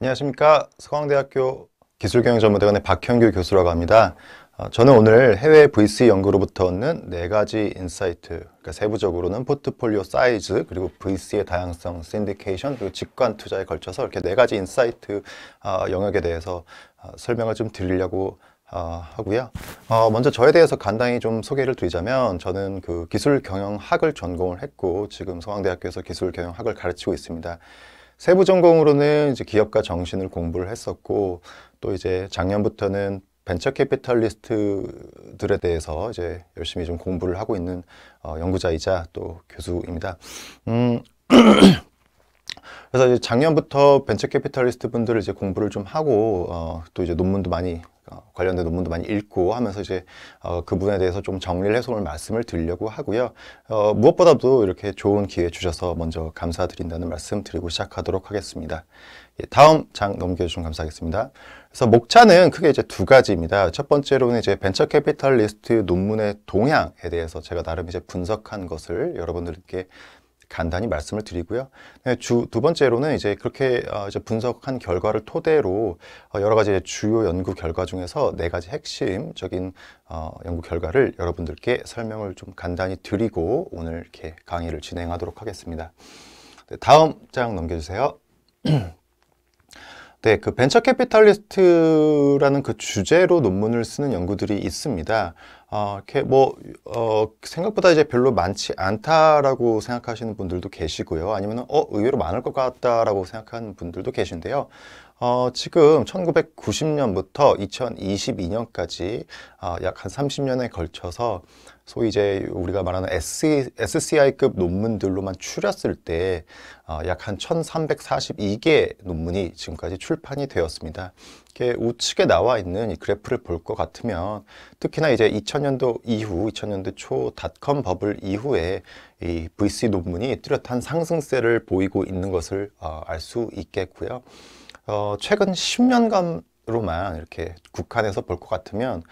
안녕하십니까. 서강대학교 기술경영전문대학원의 박현규 교수라고 합니다. 저는 오늘 해외 VC 연구로부터 얻는 4가지 인사이트, 그러니까 세부적으로는 포트폴리오 사이즈, 그리고 VC의 다양성, 신디케이션, 그리고 직관 투자에 걸쳐서 이렇게 4가지 인사이트 영역에 대해서 설명을 좀 드리려고 하고요. 먼저 저에 대해서 간단히 좀 소개를 드리자면, 저는 그 기술경영학을 전공을 했고 지금 서강대학교에서 기술경영학을 가르치고 있습니다. 세부 전공으로는 이제 기업가 정신을 공부를 했었고, 또 이제 작년부터는 벤처 캐피탈리스트들에 대해서 이제 열심히 좀 공부를 하고 있는 연구자이자 또 교수입니다. 그래서 이제 작년부터 벤처 캐피탈리스트 분들을 이제 공부를 좀 하고 또 이제 논문도 많이 관련된 논문도 많이 읽고 하면서 이제 그 부분에 대해서 좀 정리를 해서 오늘 말씀을 드리려고 하고요. 무엇보다도 이렇게 좋은 기회 주셔서 먼저 감사드린다는 말씀 드리고 시작하도록 하겠습니다. 예, 다음 장 넘겨주시면 감사하겠습니다. 그래서 목차는 크게 이제 2가지입니다. 첫 번째로는 이제 벤처 캐피탈리스트 논문의 동향에 대해서 제가 나름 이제 분석한 것을 여러분들께 간단히 말씀을 드리고요. 네, 두 번째로는 이제 그렇게 이제 분석한 결과를 토대로 여러 가지 주요 연구 결과 중에서 4가지 핵심적인 연구 결과를 여러분들께 설명을 좀 간단히 드리고 오늘 이렇게 강의를 진행하도록 하겠습니다. 네, 다음 장 넘겨주세요. 네, 그 벤처 캐피탈리스트라는 그 주제로 논문을 쓰는 연구들이 있습니다. 이렇게 생각보다 이제 별로 많지 않다라고 생각하시는 분들도 계시고요. 아니면은, 의외로 많을 것 같다라고 생각하는 분들도 계신데요. 지금 1990년부터 2022년까지 약 한 30년에 걸쳐서 소위 이제 우리가 말하는 SCI급 논문들로만 추렸을 때 약 한 1342개 논문이 지금까지 출판이 되었습니다. 이렇게 우측에 나와 있는 이 그래프를 볼 것 같으면 특히나 이제 2000년도 이후, 2000년대 초 닷컴 버블 이후에 이 VC 논문이 뚜렷한 상승세를 보이고 있는 것을 알 수 있겠고요. 최근 10년간으로만 이렇게 국한해서 볼 것 같으면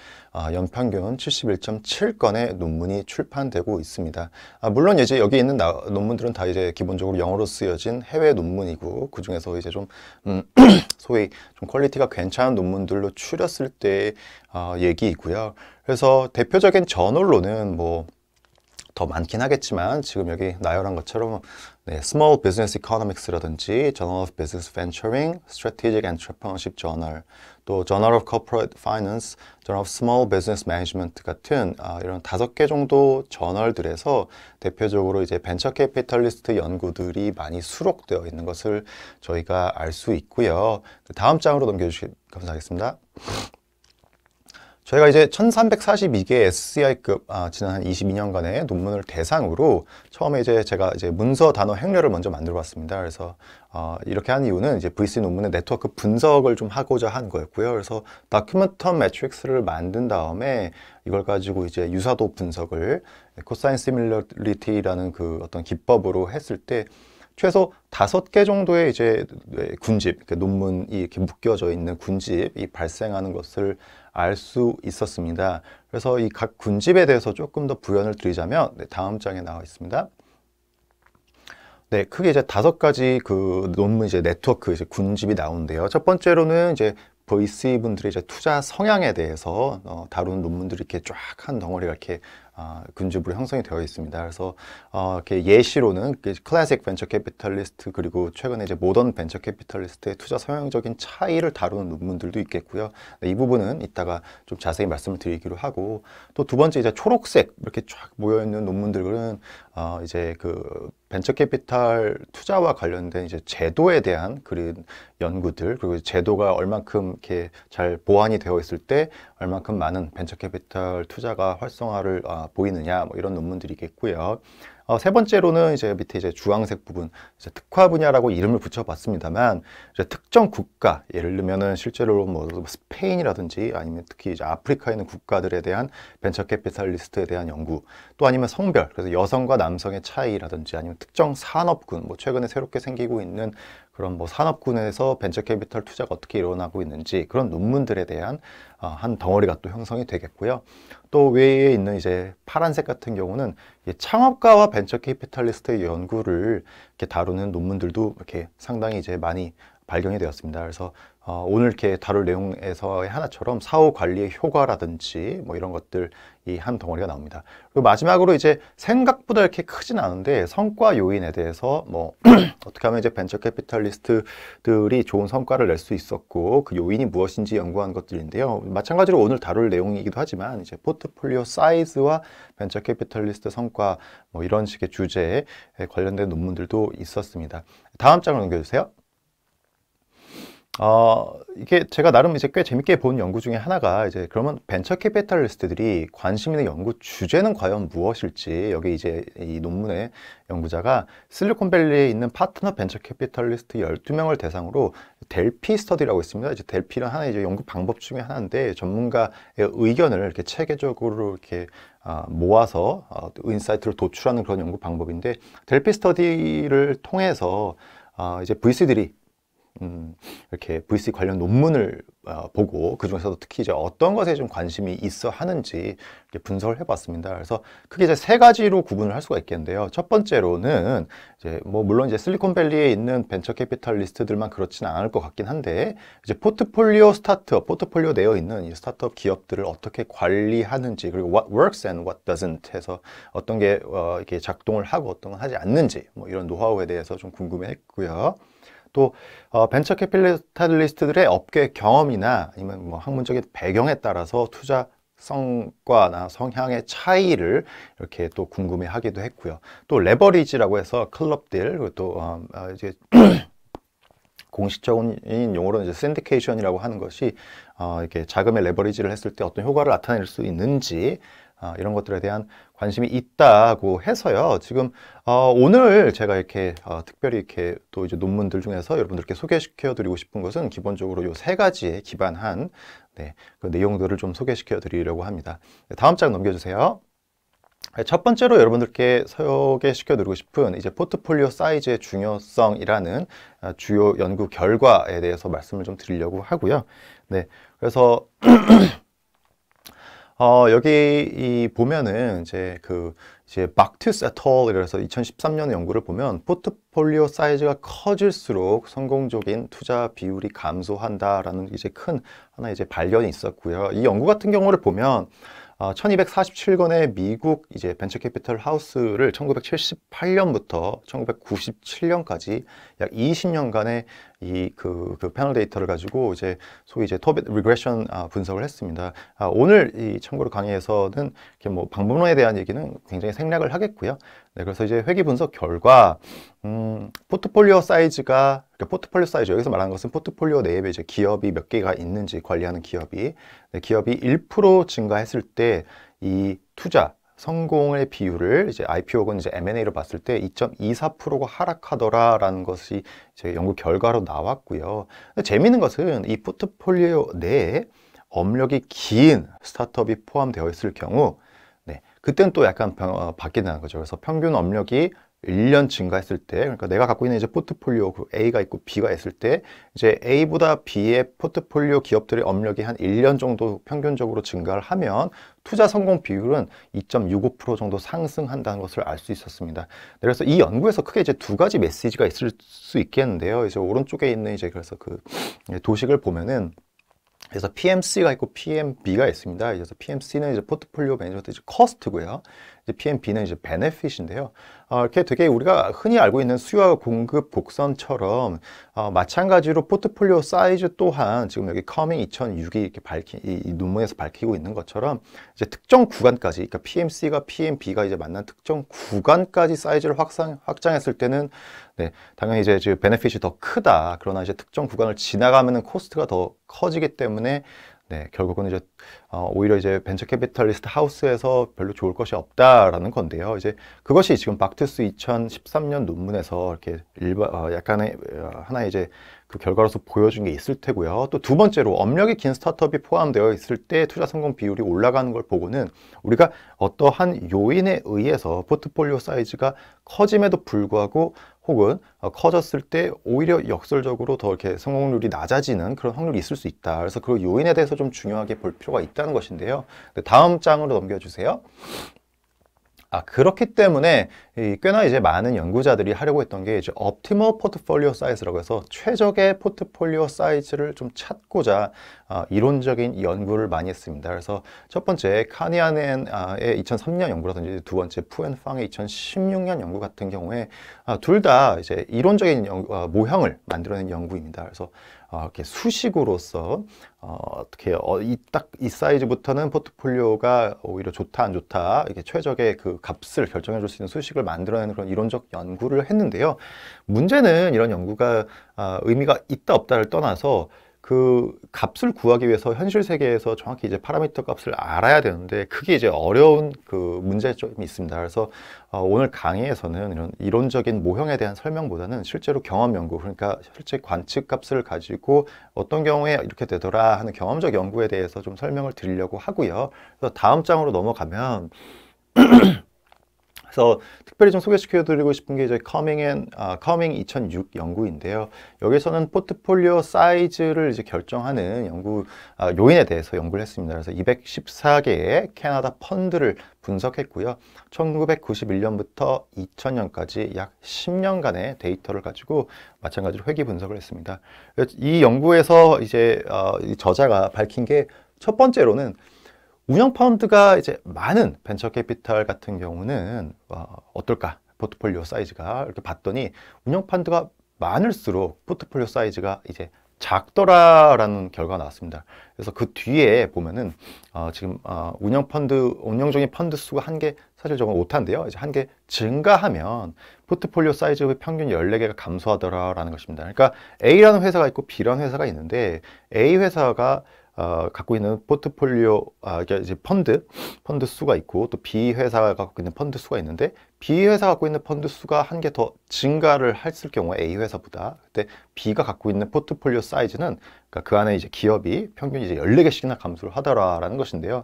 연평균 71.7건의 논문이 출판되고 있습니다. 물론 이제 여기 있는 논문들은 다 이제 기본적으로 영어로 쓰여진 해외 논문이고 그 중에서 이제 좀 소위 좀 퀄리티가 괜찮은 논문들로 추렸을 때 얘기이고요. 그래서 대표적인 저널로는 뭐 더 많긴 하겠지만 지금 여기 나열한 것처럼 Small Business Economics라든지 Journal of Business Venturing, Strategic Entrepreneurship Journal, 또 Journal of Corporate Finance, Journal of Small Business Management 같은 이런 5개 정도 저널들에서 대표적으로 이제 벤처 캐피탈리스트 연구들이 많이 수록되어 있는 것을 저희가 알 수 있고요. 다음 장으로 넘겨주시면 감사하겠습니다. 저희가 이제 1342개 SCI급 지난 한 22년간의 논문을 대상으로 처음에 이제 제가 이제 문서 단어 행렬을 먼저 만들어 봤습니다. 그래서 이렇게 한 이유는 이제 VC 논문의 네트워크 분석을 좀 하고자 한 거였고요. 그래서 다큐멘텀 매트릭스를 만든 다음에 이걸 가지고 이제 유사도 분석을 코사인 시뮬러리티라는 그 어떤 기법으로 했을 때 최소 5개 정도의 이제 군집, 논문이 이렇게 묶여져 있는 군집이 발생하는 것을 알 수 있었습니다. 그래서 이 각 군집에 대해서 조금 더 부연을 드리자면 다음 장에 나와 있습니다. 네, 크게 이제 5가지 그 논문 이제 네트워크 이제 군집이 나오는데요. 첫 번째로는 이제 VC 분들의 이제 투자 성향에 대해서 다루는 논문들이 이렇게 쫙 한 덩어리가 이렇게 군집으로 형성이 되어 있습니다. 그래서 이렇게 예시로는 클래식 벤처 캐피탈리스트 그리고 최근에 이제 모던 벤처 캐피탈리스트의 투자 성향적인 차이를 다루는 논문들도 있겠고요. 네, 이 부분은 이따가 좀 자세히 말씀을 드리기로 하고 또 두 번째 이제 초록색 이렇게 쫙 모여 있는 논문들은 이제 그 벤처 캐피탈 투자와 관련된 이제 제도에 대한 그런 연구들 그리고 제도가 얼만큼 이렇게 잘 보완이 되어 있을 때 얼만큼 많은 벤처 캐피탈 투자가 활성화를 보이느냐 뭐 이런 논문들이 있겠고요. 세 번째로는 이제 밑에 이제 주황색 부분 이제 특화 분야라고 이름을 붙여봤습니다만 이제 특정 국가 예를 들면은 실제로 뭐 스페인이라든지 아니면 특히 이제 아프리카에 있는 국가들에 대한 벤처 캐피탈리스트에 대한 연구 또 아니면 성별 그래서 여성과 남성의 차이라든지 아니면 특정 산업군 뭐 최근에 새롭게 생기고 있는 그런 뭐 산업군에서 벤처 캐피탈 투자가 어떻게 일어나고 있는지 그런 논문들에 대한 한 덩어리가 또 형성이 되겠고요. 또 외에 있는 이제 파란색 같은 경우는 창업가와 벤처 캐피탈리스트의 연구를 이렇게 다루는 논문들도 이렇게 상당히 이제 많이 발견이 되었습니다. 그래서 오늘 이렇게 다룰 내용에서의 하나처럼 사후 관리의 효과라든지 뭐 이런 것들이 한 덩어리가 나옵니다. 그리고 마지막으로 이제 생각보다 이렇게 크진 않은데 성과 요인에 대해서 뭐 어떻게 하면 이제 벤처 캐피탈리스트들이 좋은 성과를 낼 수 있었고 그 요인이 무엇인지 연구한 것들인데요. 마찬가지로 오늘 다룰 내용이기도 하지만 이제 포트폴리오 사이즈와 벤처 캐피탈리스트 성과 뭐 이런 식의 주제에 관련된 논문들도 있었습니다. 다음 장을 넘겨주세요. 이게 제가 나름 이제 꽤 재밌게 본 연구 중에 하나가 이제 그러면 벤처 캐피탈리스트들이 관심 있는 연구 주제는 과연 무엇일지 여기 이제 이 논문의 연구자가 실리콘밸리에 있는 파트너 벤처 캐피탈리스트 12명을 대상으로 델피 스터디라고 있습니다. 이제 델피는 하나의 이제 연구 방법 중에 하나인데 전문가의 의견을 이렇게 체계적으로 이렇게 모아서 인사이트를 도출하는 그런 연구 방법인데 델피 스터디를 통해서 이제 VC들이 이렇게 VC 관련 논문을 보고 그 중에서도 특히 이제 어떤 것에 좀 관심이 있어 하는지 이렇게 분석을 해봤습니다. 그래서 크게 이제 세 가지로 구분을 할 수가 있겠는데요. 첫 번째로는 이제 뭐 물론 이제 실리콘밸리에 있는 벤처 캐피탈리스트들만 그렇지는 않을 것 같긴 한데 이제 포트폴리오 스타트업, 포트폴리오 내어 있는 이 스타트업 기업들을 어떻게 관리하는지 그리고 what works and what doesn't 해서 어떤 게 이렇게 작동을 하고 어떤 건 하지 않는지 뭐 이런 노하우에 대해서 좀 궁금해했고요. 또 벤처 캐피탈리스트들의 업계 경험이나 아니면 뭐 학문적인 배경에 따라서 투자 성과나 성향의 차이를 이렇게 또 궁금해하기도 했고요. 또 레버리지라고 해서 클럽 딜 그리고 또 이제 공식적인 용어로는 이제 샌디케이션이라고 하는 것이 이렇게 자금의 레버리지를 했을 때 어떤 효과를 나타낼 수 있는지 이런 것들에 대한 관심이 있다고 해서요. 지금 오늘 제가 이렇게 특별히 이렇게 또 이제 논문들 중에서 여러분들께 소개시켜 드리고 싶은 것은 기본적으로 요 세 가지에 기반한 그 내용들을 좀 소개시켜 드리려고 합니다. 다음 장 넘겨주세요. 첫 번째로 여러분들께 소개시켜 드리고 싶은 이제 포트폴리오 사이즈의 중요성이라는 주요 연구 결과에 대해서 말씀을 좀 드리려고 하고요. 그래서 여기 보면은 이제 이제 막투스 에톨 이래서 2013년 연구를 보면 포트폴리오 사이즈가 커질수록 성공적인 투자 비율이 감소한다라는 이제 큰 하나 이제 발견이 있었고요. 이 연구 같은 경우를 보면 1247건의 미국 이제 벤처 캐피털 하우스를 1978년부터 1997년까지 약 20년간의 그 패널 데이터를 가지고 이제 소위 이제 토빗 리그레션 분석을 했습니다. 오늘 이 참고로 강의에서는 이렇게 뭐 방법론에 대한 얘기는 굉장히 생략을 하겠고요. 그래서 이제 회귀 분석 결과 포트폴리오 사이즈가 포트폴리오 사이즈 여기서 말하는 것은 포트폴리오 내에 이제 기업이 몇 개가 있는지 관리하는 기업이 기업이 1% 증가했을 때 이 투자 성공의 비율을 이제 IPO 혹은 이제 M&A로 봤을 때 2.24%가 하락하더라라는 것이 제 연구 결과로 나왔고요. 재미있는 것은 이 포트폴리오 내에 업력이 긴 스타트업이 포함되어 있을 경우 그때는 또 약간 바뀐다는 거죠. 그래서 평균 업력이 1년 증가했을 때, 그러니까 내가 갖고 있는 이제 포트폴리오 A가 있고 B가 있을 때, 이제 A보다 B의 포트폴리오 기업들의 업력이 한 1년 정도 평균적으로 증가를 하면 투자 성공 비율은 2.65% 정도 상승한다는 것을 알 수 있었습니다. 그래서 이 연구에서 크게 이제 두 가지 메시지가 있을 수 있겠는데요. 이제 오른쪽에 있는 이제 그래서 그 도식을 보면은 그래서 PMC가 있고 PMB가 있습니다. 그래서 PMC는 이제 포트폴리오 매니지먼트 이제 커스트고요. 이제 PMB는 이제 베네핏인데요. 이렇게 되게 우리가 흔히 알고 있는 수요와 공급 곡선처럼 마찬가지로 포트폴리오 사이즈 또한 지금 여기 커밍 2006이 이렇게 이 논문에서 밝히고 있는 것처럼 이제 특정 구간까지, 그러니까 PMC가 PMB가 이제 만난 특정 구간까지 사이즈를 확장했을 때는 당연히 이제 베네핏이 더 크다. 그러나 이제 특정 구간을 지나가면은 코스트가 더 커지기 때문에 결국은 이제 오히려 이제 벤처 캐피탈리스트 하우스에서 별로 좋을 것이 없다라는 건데요. 이제 그것이 지금 막투스 2013년 논문에서 이렇게 약간의 하나의 이제 그 결과로서 보여준 게 있을 테고요. 또 두 번째로 업력이 긴 스타트업이 포함되어 있을 때 투자 성공 비율이 올라가는 걸 보고는 우리가 어떠한 요인에 의해서 포트폴리오 사이즈가 커짐에도 불구하고 혹은 커졌을 때 오히려 역설적으로 더 이렇게 성공률이 낮아지는 그런 확률이 있을 수 있다. 그래서 그 요인에 대해서 좀 중요하게 볼 필요가 있다는 것인데요. 다음 장으로 넘겨주세요. 그렇기 때문에 꽤나 이제 많은 연구자들이 하려고 했던 게 이제 optimal portfolio size라고 해서 최적의 포트폴리오 사이즈를 좀 찾고자 이론적인 연구를 많이 했습니다. 그래서 첫 번째 카니안의 2003년 연구라든지 두 번째 푸앤팡의 2016년 연구 같은 경우에 둘 다 이제 이론적인 모형을 만들어낸 연구입니다. 그래서 이렇게 수식으로서 어떻게 딱 이 사이즈부터는 포트폴리오가 오히려 좋다 안 좋다 이렇게 최적의 그 값을 결정해 줄 수 있는 수식을 만들어내는 그런 이론적 연구를 했는데요. 문제는 이런 연구가 의미가 있다 없다를 떠나서 그 값을 구하기 위해서 현실 세계에서 정확히 이제 파라미터 값을 알아야 되는데 그게 이제 어려운 그 문제점이 있습니다. 그래서 오늘 강의에서는 이런 이론적인 모형에 대한 설명보다는 실제로 경험 연구, 그러니까 실제 관측 값을 가지고 어떤 경우에 이렇게 되더라 하는 경험적 연구에 대해서 좀 설명을 드리려고 하고요. 그래서 다음 장으로 넘어가면 그래서 특별히 좀 소개시켜 드리고 싶은 게 이제 커밍 2006 연구인데요. 여기서는 포트폴리오 사이즈를 이제 결정하는 연구 요인에 대해서 연구를 했습니다. 그래서 214개의 캐나다 펀드를 분석했고요. 1991년부터 2000년까지 약 10년간의 데이터를 가지고 마찬가지로 회귀 분석을 했습니다. 이 연구에서 이제 이 저자가 밝힌 게 첫 번째로는 운영 펀드가 이제 많은 벤처 캐피탈 같은 경우는 어떨까? 포트폴리오 사이즈가 이렇게 봤더니 운영 펀드가 많을수록 포트폴리오 사이즈가 이제 작더라라는 결과가 나왔습니다. 그래서 그 뒤에 보면은 지금 운영적인 펀드 수가 한 개 사실 저건 오타인데요. 이제 한 개 증가하면 포트폴리오 사이즈의 평균 14개가 감소하더라라는 것입니다. 그러니까 A라는 회사가 있고 B라는 회사가 있는데 A 회사가 갖고 있는 포트폴리오, 이제 펀드 수가 있고 또 B 회사가 갖고 있는 펀드 수가 있는데 B 회사가 갖고 있는 펀드 수가 한 개 더 증가를 했을 경우에 A 회사보다 그때 B가 갖고 있는 포트폴리오 사이즈는 그러니까 그 안에 이제 기업이 평균 이제 14개씩이나 감소를 하더라라는 것인데요.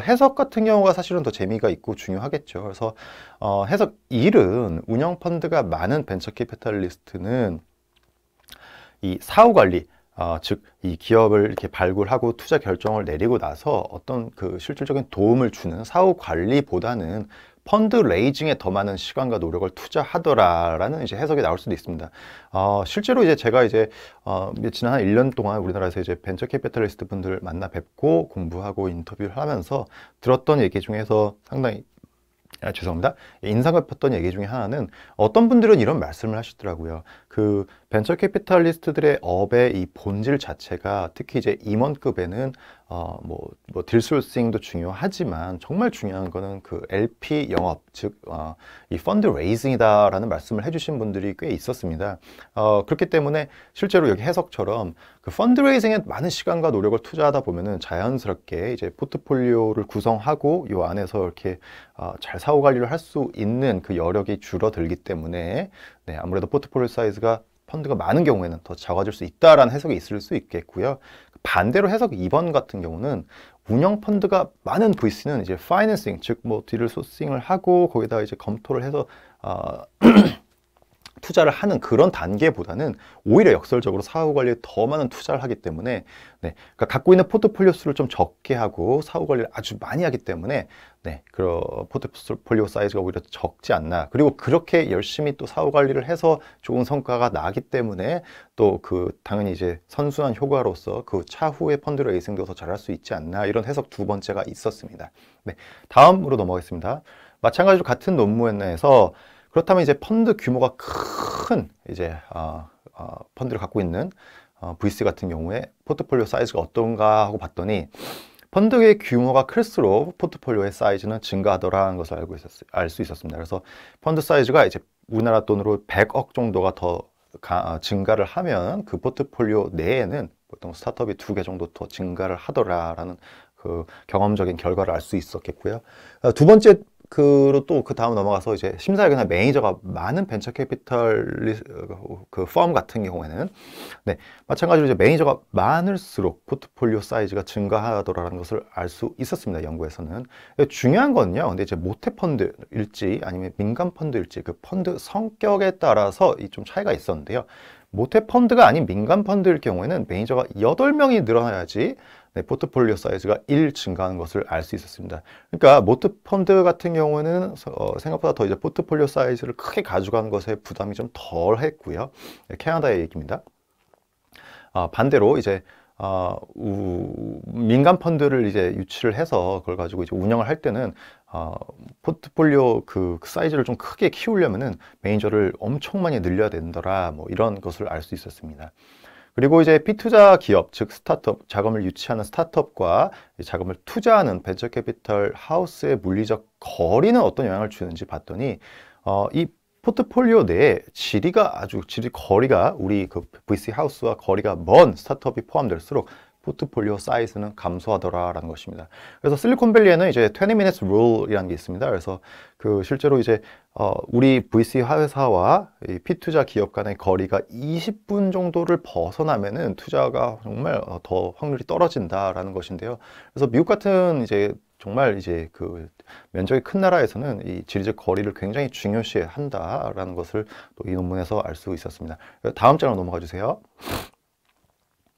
해석 같은 경우가 사실은 더 재미가 있고 중요하겠죠. 그래서 해석 1은 운영 펀드가 많은 벤처 캐피탈리스트는 이 사후 관리 즉, 이 기업을 이렇게 발굴하고 투자 결정을 내리고 나서 어떤 그 실질적인 도움을 주는 사후 관리보다는 펀드 레이징에 더 많은 시간과 노력을 투자하더라라는 이제 해석이 나올 수도 있습니다. 실제로 이제 제가 이제 지난 한 1년 동안 우리나라에서 이제 벤처 캐피탈리스트 분들을 만나 뵙고 공부하고 인터뷰를 하면서 들었던 얘기 중에서 상당히 죄송합니다. 인상 깊었던 얘기 중에 하나는 어떤 분들은 이런 말씀을 하시더라고요. 그 벤처 캐피탈리스트들의 업의 이 본질 자체가 특히 이제 임원급에는 딜 소싱도 중요하지만 정말 중요한 거는 그 LP 영업, 즉 이 펀드 레이징이다라는 말씀을 해주신 분들이 꽤 있었습니다. 그렇기 때문에 실제로 여기 해석처럼 그 펀드 레이징에 많은 시간과 노력을 투자하다 보면은 자연스럽게 이제 포트폴리오를 구성하고 이 안에서 이렇게 잘 사후 관리를 할 수 있는 그 여력이 줄어들기 때문에 아무래도 포트폴리오 사이즈가 펀드가 많은 경우에는 더 작아질 수 있다라는 해석이 있을 수 있겠고요. 반대로 해석 2번 같은 경우는 운영 펀드가 많은 VC는 이제 파이낸싱, 즉 딜을 소싱을 하고 거기다 이제 검토를 해서 투자를 하는 그런 단계보다는 오히려 역설적으로 사후 관리에 더 많은 투자를 하기 때문에 그러니까 갖고 있는 포트폴리오 수를 좀 적게 하고 사후 관리를 아주 많이 하기 때문에 그 포트폴리오 사이즈가 오히려 적지 않나. 그리고 그렇게 열심히 또 사후 관리를 해서 좋은 성과가 나기 때문에 또 그 당연히 이제 선순환 효과로서 그 차후에 펀드 레이징도 더 잘할 수 있지 않나. 이런 해석 두 번째가 있었습니다. 다음으로 넘어가겠습니다. 마찬가지로 같은 논문에서 그렇다면 이제 펀드 규모가 큰 이제 펀드를 갖고 있는 VC 같은 경우에 포트폴리오 사이즈가 어떤가 하고 봤더니 펀드의 규모가 클수록 포트폴리오의 사이즈는 증가하더라는 것을 알 수 있었습니다. 그래서 펀드 사이즈가 이제 우리나라 돈으로 100억 정도가 더 증가를 하면 그 포트폴리오 내에는 보통 스타트업이 2개 정도 더 증가를 하더라라는 그 경험적인 결과를 알 수 있었겠고요. 두 번째 그 다음 넘어가서 이제 심사위원이나 매니저가 많은 벤처 캐피탈 그 펌 같은 경우에는 마찬가지로 이제 매니저가 많을수록 포트폴리오 사이즈가 증가하더라는 것을 알 수 있었습니다. 연구에서는. 중요한 건요. 근데 이제 모태 펀드일지 아니면 민간 펀드일지 그 펀드 성격에 따라서 이 좀 차이가 있었는데요. 모태 펀드가 아닌 민간 펀드일 경우에는 매니저가 8명이 늘어나야지 네, 포트폴리오 사이즈가 1 증가하는 것을 알 수 있었습니다. 그러니까 모트 펀드 같은 경우는 생각보다 더 이제 포트폴리오 사이즈를 크게 가져가는 것에 부담이 좀 덜 했고요. 네, 캐나다의 얘기입니다. 반대로 이제 민간 펀드를 이제 유치를 해서 그걸 가지고 이제 운영을 할 때는 포트폴리오 그 사이즈를 좀 크게 키우려면은 매니저를 엄청 많이 늘려야 된더라, 뭐 이런 것을 알 수 있었습니다. 그리고 이제 피투자 기업, 즉 스타트업, 자금을 유치하는 스타트업과 자금을 투자하는 벤처 캐피털 하우스의 물리적 거리는 어떤 영향을 주는지 봤더니 이 포트폴리오 내에 질이 거리가 우리 그 VC 하우스와 거리가 먼 스타트업이 포함될수록 포트폴리오 사이즈는 감소하더라라는 것입니다. 그래서 실리콘밸리에는 이제 20 minutes rule이라는 게 있습니다. 그래서 그 실제로 이제 우리 VC 회사와 이 피투자 기업 간의 거리가 20분 정도를 벗어나면은 투자가 정말 더 확률이 떨어진다라는 것인데요. 그래서 미국 같은 이제 정말 이제 그 면적이 큰 나라에서는 이 지리적 거리를 굉장히 중요시 한다라는 것을 또 이 논문에서 알 수 있었습니다. 다음 장으로 넘어가 주세요.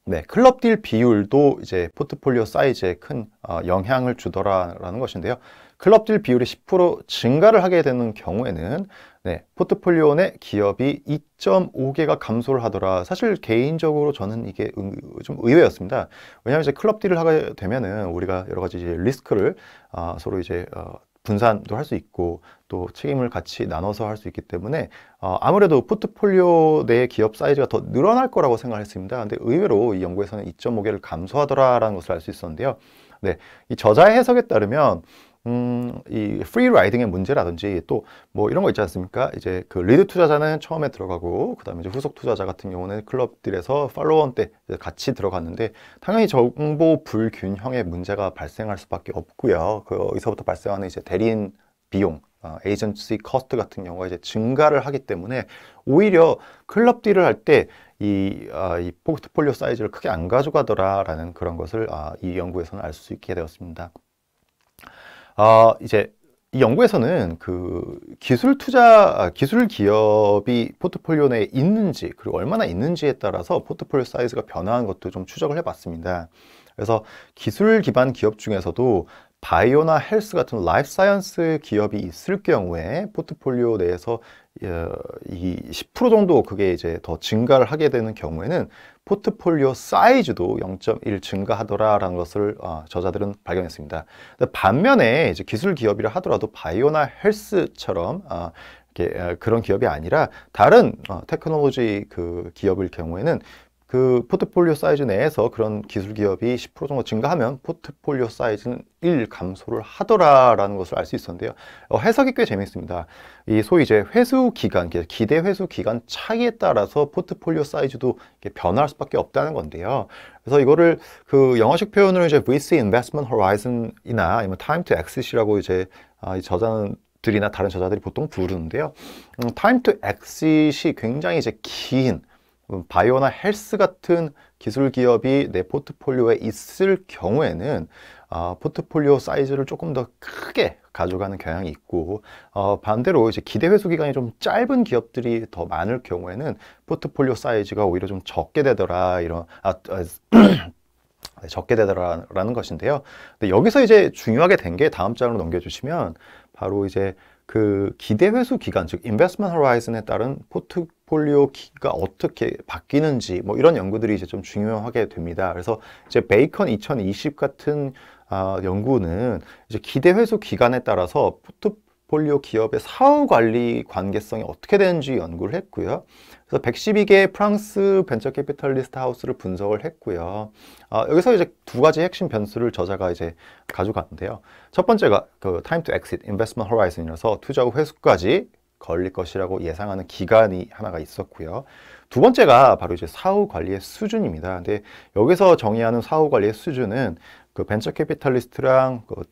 네, 클럽 딜 비율도 이제 포트폴리오 사이즈에 큰 영향을 주더라라는 것인데요. 클럽 딜 비율이 10% 증가를 하게 되는 경우에는 네, 포트폴리오 내 기업이 2.5개가 감소를 하더라. 사실 개인적으로 저는 이게 좀 의외였습니다. 왜냐하면 이제 클럽 딜을 하게 되면은 우리가 여러 가지 이제 리스크를 서로 이제 분산도 할 수 있고 또 책임을 같이 나눠서 할 수 있기 때문에 아무래도 포트폴리오 내 기업 사이즈가 더 늘어날 거라고 생각했습니다. 근데 의외로 이 연구에서는 2.5개를 감소하더라라는 것을 알 수 있었는데요. 네, 이 저자의 해석에 따르면 이 프리 라이딩의 문제라든지 또 뭐 이런 거 있지 않습니까? 이제 그 리드 투자자는 처음에 들어가고 그다음에 이제 후속 투자자 같은 경우는 클럽들에서 팔로원 때 같이 들어갔는데 당연히 정보 불균형의 문제가 발생할 수밖에 없고요. 거기서부터 발생하는 이제 대리인 비용, 에이전시 커스트 같은 경우가 이제 증가를 하기 때문에 오히려 클럽 딜을 할 때 이 포트폴리오 사이즈를 크게 안 가져가더라라는 그런 것을 이 연구에서는 알 수 있게 되었습니다. 이제 이 연구에서는 그 기술 기업이 포트폴리오 내에 있는지 그리고 얼마나 있는지에 따라서 포트폴리오 사이즈가 변화하는 것도 좀 추적을 해봤습니다. 그래서 기술 기반 기업 중에서도 바이오나 헬스 같은 라이프 사이언스 기업이 있을 경우에 포트폴리오 내에서 이 10% 정도 그게 이제 더 증가를 하게 되는 경우에는 포트폴리오 사이즈도 0.1 증가하더라라는 것을 저자들은 발견했습니다. 반면에 이제 기술 기업이라 하더라도 바이오나 헬스처럼 그런 기업이 아니라 다른 테크놀로지 그 기업일 경우에는 그 포트폴리오 사이즈 내에서 그런 기술 기업이 10% 정도 증가하면 포트폴리오 사이즈는 1 감소를 하더라라는 것을 알 수 있었는데요. 해석이 꽤 재밌습니다. 이 소위 이제 회수 기간, 기대 회수 기간 차이에 따라서 포트폴리오 사이즈도 변화할 수밖에 없다는 건데요. 그래서 이거를 그 영어식 표현으로 이제 VC Investment Horizon이나 아니면 Time to Exit이라고 이제 이 저자들이나 다른 저자들이 보통 부르는데요. Time to Exit이 굉장히 이제 긴 바이오나 헬스 같은 기술 기업이 내 포트폴리오에 있을 경우에는 포트폴리오 사이즈를 조금 더 크게 가져가는 경향이 있고 반대로 이제 기대 회수 기간이 좀 짧은 기업들이 더 많을 경우에는 포트폴리오 사이즈가 오히려 좀 적게 되더라 이런 적게 되더라라는 것인데요. 근데 여기서 이제 중요하게 된 게 다음 장으로 넘겨주시면 바로 이제 그 기대 회수 기간, 즉 인베스트먼트 호라이즌에 따른 포트폴리오가 어떻게 바뀌는지 뭐 이런 연구들이 이제 좀 중요하게 됩니다. 그래서 이제 베이컨 2020 같은 연구는 이제 기대 회수 기간에 따라서 포트폴리오 기업의 사후 관리 관계성이 어떻게 되는지 연구를 했고요. 그래서 112개의 프랑스 벤처 캐피털리스트 하우스를 분석을 했고요. 여기서 이제 두 가지 핵심 변수를 저자가 이제 가져갔는데요. 첫 번째가 그 time to exit, investment horizon이라서 투자 후 회수까지 걸릴 것이라고 예상하는 기간이 하나가 있었고요. 두 번째가 바로 이제 사후 관리의 수준입니다. 근데 여기서 정의하는 사후 관리의 수준은 그 벤처 캐피탈리스트랑 그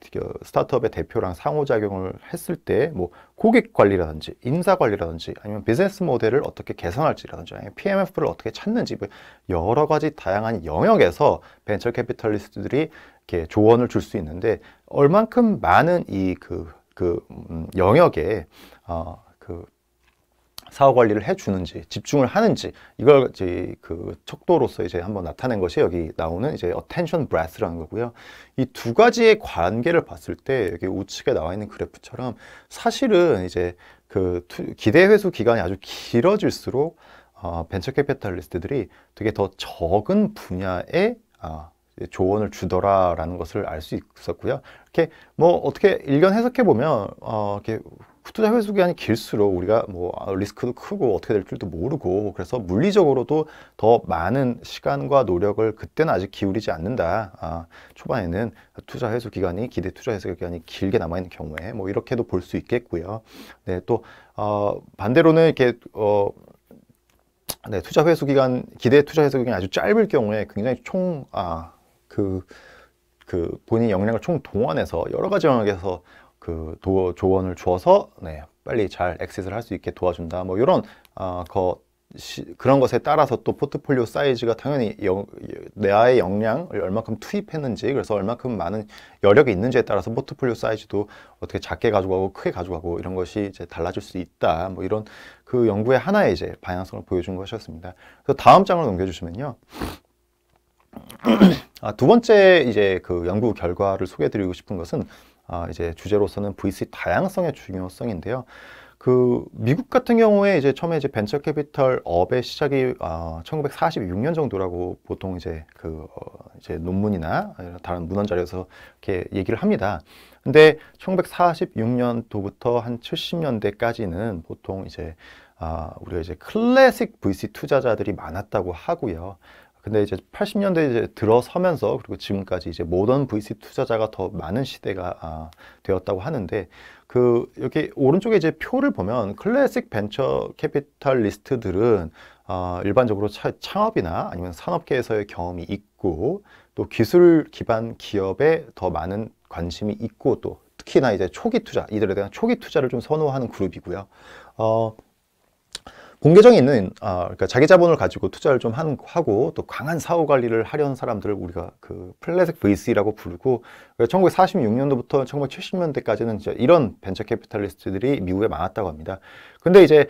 스타트업의 대표랑 상호작용을 했을 때 뭐 고객 관리라든지 인사 관리라든지 아니면 비즈니스 모델을 어떻게 개선할지라든지 아니면 PMF를 어떻게 찾는지 뭐 여러 가지 다양한 영역에서 벤처 캐피탈리스트들이 이렇게 조언을 줄 수 있는데 얼만큼 많은 이 영역에 사후 관리를 해주는지, 집중을 하는지, 이걸 이제 그 척도로서 이제 한번 나타낸 것이 여기 나오는 이제 attention breadth라는 거고요. 이 두 가지의 관계를 봤을 때 여기 우측에 나와 있는 그래프처럼 사실은 이제 그 기대 회수 기간이 아주 길어질수록 벤처 캐피탈리스트들이 되게 더 적은 분야에 조언을 주더라라는 것을 알 수 있었고요. 이렇게 뭐 어떻게 일견 해석해 보면 이렇게 투자 회수 기간이 길수록 우리가 뭐 리스크도 크고 어떻게 될 줄도 모르고, 그래서 물리적으로도 더 많은 시간과 노력을 그때는 아직 기울이지 않는다. 초반에는 투자 회수 기간이 기대 투자 회수 기간이 길게 남아 있는 경우에 뭐 이렇게도 볼 수 있겠고요. 네, 또 반대로는 이렇게 네, 투자 회수 기간, 기대 투자 회수 기간이 아주 짧을 경우에 굉장히 본인 역량을 총 동원해서 여러 가지 영역에서 조언을 주어서 네, 빨리 잘 엑싯을 할 수 있게 도와준다. 뭐 이런 그런 것에 따라서 또 포트폴리오 사이즈가 당연히 나의 역량을 얼마큼 투입했는지, 그래서 얼마큼 많은 여력이 있는지에 따라서 포트폴리오 사이즈도 어떻게 작게 가져가고 크게 가져가고 이런 것이 이제 달라질 수 있다. 뭐 이런 그 연구의 하나의 이제 방향성을 보여준 것이었습니다. 그래서 다음 장을 넘겨주시면요. 두 번째 이제 그 연구 결과를 소개해드리고 싶은 것은 이제 주제로서는 VC 다양성의 중요성인데요. 그 미국 같은 경우에 이제 처음에 이제 벤처 캐피털 업의 시작이 1946년 정도라고 보통 이제 이제 논문이나 다른 문헌 자료에서 이렇게 얘기를 합니다. 근데 1946년도부터 한 70년대까지는 보통 이제 우리가 이제 클래식 VC 투자자들이 많았다고 하고요. 근데 이제 80년대 이제 들어서면서 그리고 지금까지 이제 모던 VC 투자자가 더 많은 시대가 되었다고 하는데, 여기 오른쪽에 이제 표를 보면 클래식 벤처 캐피탈리스트들은 일반적으로 창업이나 아니면 산업계에서의 경험이 있고, 또 기술 기반 기업에 더 많은 관심이 있고, 또 특히나 이제 초기 투자, 이들에 대한 초기 투자를 좀 선호하는 그룹이고요. 공개정이 있는 그러니까 자기 자본을 가지고 투자를 좀 하고 또 강한 사후 관리를 하려는 사람들을 우리가 그 클래식 VC라고 부르고, 1946년도부터 1970년대까지는 이런 벤처 캐피탈리스트들이 미국에 많았다고 합니다. 근데 이제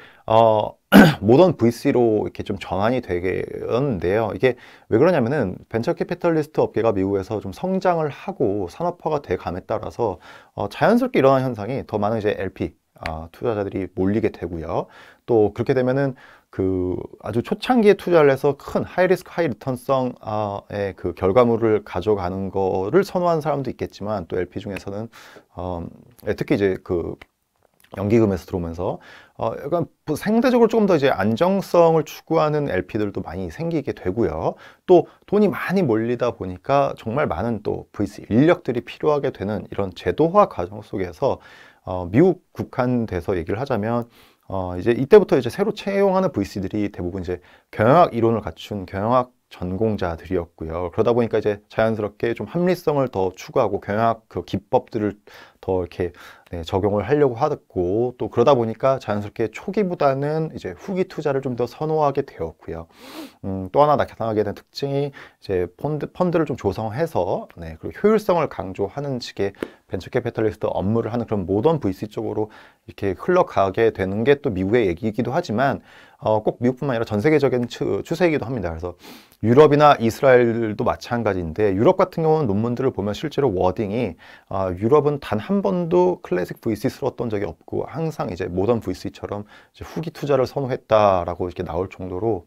모던 VC로 이렇게 좀 전환이 되었는데요. 이게 왜 그러냐면은 벤처 캐피탈리스트 업계가 미국에서 좀 성장을 하고 산업화가 돼 감에 따라서 자연스럽게 일어나는 현상이 더 많은 이제 LP 투자자들이 몰리게 되고요. 또 그렇게 되면은 아주 초창기에 투자를 해서 큰 하이리스크 하이리턴성의 그 결과물을 가져가는 거를 선호하는 사람도 있겠지만, 또 LP 중에서는 특히 이제 연기금에서 들어오면서 약간 상대적으로 조금 더 이제 안정성을 추구하는 LP들도 많이 생기게 되고요. 또 돈이 많이 몰리다 보니까 정말 많은 또 VC 인력들이 필요하게 되는 이런 제도화 과정 속에서 미국 국한돼서 얘기를 하자면 이제 이때부터 이제 새로 채용하는 VC들이 대부분 이제 경영학 이론을 갖춘 경영학 전공자들이었고요. 그러다 보니까 이제 자연스럽게 좀 합리성을 더 추구하고 경영학 기법들을 더 이렇게 적용을 하려고 하고, 또 그러다 보니까 자연스럽게 초기보다는 이제 후기 투자를 좀 더 선호하게 되었고요. 또 하나 나타나게 된 특징이 이제 펀드를 좀 조성해서 그리고 효율성을 강조하는 식의 벤처 캐피탈리스트 업무를 하는 그런 모던 VC 쪽으로 이렇게 흘러가게 되는 게 또 미국의 얘기이기도 하지만 꼭 미국뿐만 아니라 전 세계적인 추세이기도 합니다. 그래서 유럽이나 이스라엘도 마찬가지인데, 유럽 같은 경우는 논문들을 보면 실제로 워딩이 유럽은 단 한 번도 클래식 VC스러웠던 적이 없고 항상 이제 모던 VC처럼 이제 후기 투자를 선호했다라고 이렇게 나올 정도로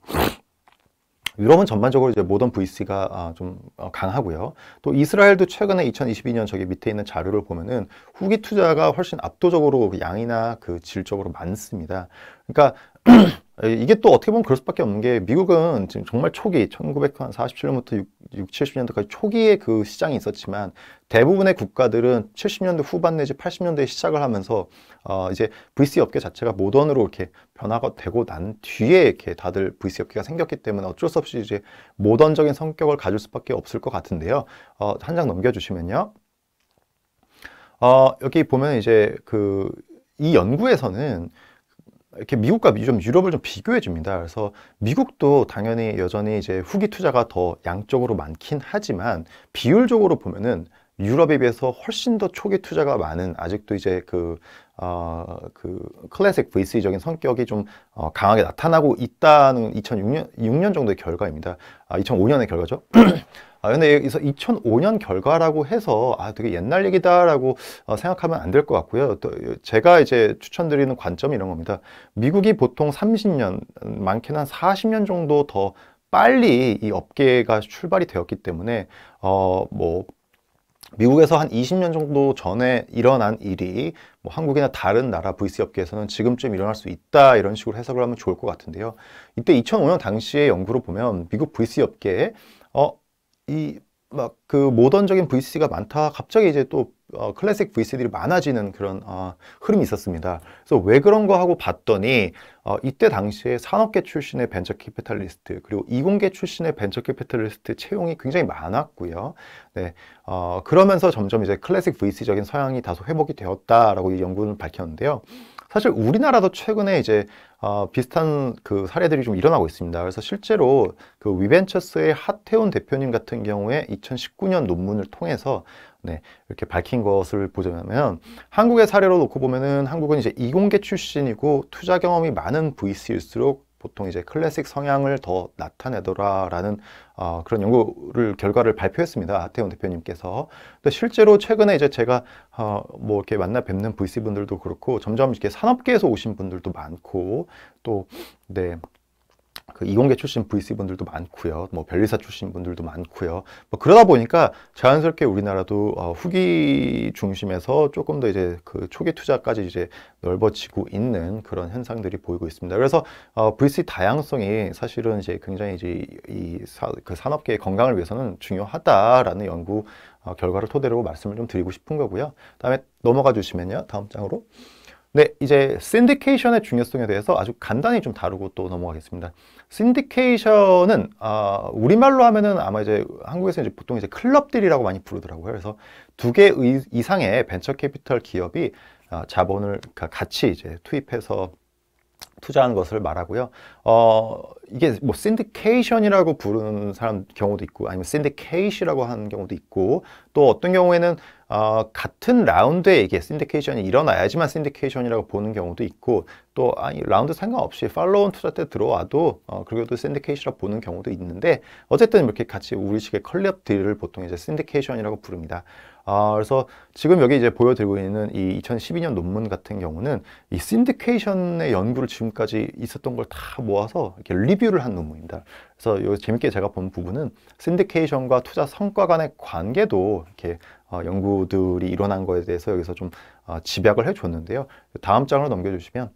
유럽은 전반적으로 이제 모던 VC가 좀 강하고요. 또 이스라엘도 최근에 2022년 저기 밑에 있는 자료를 보면은 후기 투자가 훨씬 압도적으로 양이나 질적으로 많습니다. 그러니까 이게 또 어떻게 보면 그럴 수밖에 없는 게, 미국은 지금 정말 초기 1947년부터 70년대까지 초기에 그 시장이 있었지만, 대부분의 국가들은 70년대 후반 내지 80년대에 시작을 하면서 이제 VC 업계 자체가 모던으로 이렇게 변화가 되고 난 뒤에 이렇게 다들 VC 업계가 생겼기 때문에 어쩔 수 없이 이제 모던적인 성격을 가질 수밖에 없을 것 같은데요. 한 장 넘겨주시면요. 여기 보면 이제 이 연구에서는 이렇게 미국과 유럽을 좀 비교해 줍니다. 그래서 미국도 당연히 여전히 이제 후기 투자가 더 양적으로 많긴 하지만 비율적으로 보면은 유럽에 비해서 훨씬 더 초기 투자가 많은, 아직도 이제 클래식 VC적인 성격이 좀 강하게 나타나고 있다는 2006년 정도의 결과입니다. 2005년의 결과죠. 근데 여기서 2005년 결과라고 해서 되게 옛날 얘기다라고 생각하면 안 될 것 같고요. 또 제가 이제 추천드리는 관점이 이런 겁니다. 미국이 보통 30년, 많게는 한 40년 정도 더 빨리 이 업계가 출발이 되었기 때문에 뭐 미국에서 한 20년 정도 전에 일어난 일이 뭐 한국이나 다른 나라 VC 업계에서는 지금쯤 일어날 수 있다, 이런 식으로 해석을 하면 좋을 것 같은데요. 이때 2005년 당시의 연구로 보면 미국 VC 업계에 그 모던적인 VC가 많다, 갑자기 이제 또 클래식 VC들이 많아지는 그런 흐름이 있었습니다. 그래서 왜 그런가 하고 봤더니 이때 당시에 산업계 출신의 벤처 캐피탈리스트, 그리고 이공계 출신의 벤처 캐피탈리스트 채용이 굉장히 많았고요. 네, 그러면서 점점 이제 클래식 VC적인 서양이 다소 회복이 되었다라고 이 연구는 밝혔는데요. 사실 우리나라도 최근에 이제 비슷한 그 사례들이 좀 일어나고 있습니다. 그래서 실제로 그 위벤처스의 하태훈 대표님 같은 경우에 2019년 논문을 통해서 이렇게 밝힌 것을 보자면, 한국의 사례로 놓고 보면은 한국은 이제 이공계 출신이고 투자 경험이 많은 VC일수록 보통 이제 클래식 성향을 더 나타내더라라는 그런 결과를 발표했습니다. 하태훈 대표님께서. 근데 실제로 최근에 이제 제가 뭐 이렇게 만나 뵙는 VC 분들도 그렇고, 점점 이렇게 산업계에서 오신 분들도 많고, 또 그 이공계 출신 VC 분들도 많고요. 뭐 변리사 출신 분들도 많고요. 뭐 그러다 보니까 자연스럽게 우리나라도 후기 중심에서 조금 더 이제 그 초기 투자까지 이제 넓어지고 있는 그런 현상들이 보이고 있습니다. 그래서 VC 다양성이 사실은 이제 굉장히 이제 그 산업계의 건강을 위해서는 중요하다라는 연구 결과를 토대로 말씀을 좀 드리고 싶은 거고요. 다음에 넘어가 주시면요. 다음 장으로. 네, 이제 신디케이션의 중요성에 대해서 아주 간단히 좀 다루고 또 넘어가겠습니다. 신디케이션은 우리말로 하면은 아마 이제 한국에서 이제 보통 이제 클럽딜이라고 많이 부르더라고요. 그래서 2개 이상의 벤처 캐피털 기업이 자본을 같이 이제 투입해서 투자한 것을 말하고요. 이게 뭐 신디케이션이라고 부르는 사람 경우도 있고, 아니면 신디케이시라고 하는 경우도 있고, 또 어떤 경우에는 같은 라운드에 이게 신디케이션이 일어나야지만 신디케이션이라고 보는 경우도 있고, 또 라운드 상관없이 팔로운 투자 때 들어와도 그래도 신디케이션이라고 보는 경우도 있는데, 어쨌든 이렇게 같이 우리식의 클럽 딜을 보통 이제 신디케이션이라고 부릅니다. 그래서 지금 여기 이제 보여드리고 있는 이 2012년 논문 같은 경우는 이 신디케이션의 연구를 지금까지 있었던 걸 다 모아서 이렇게 리뷰를 한 논문입니다. 그래서 여기 재밌게 제가 본 부분은 신디케이션과 투자 성과 간의 관계도 이렇게 연구들이 일어난 거에 대해서 여기서 좀 집약을 해줬는데요. 다음 장으로 넘겨주시면,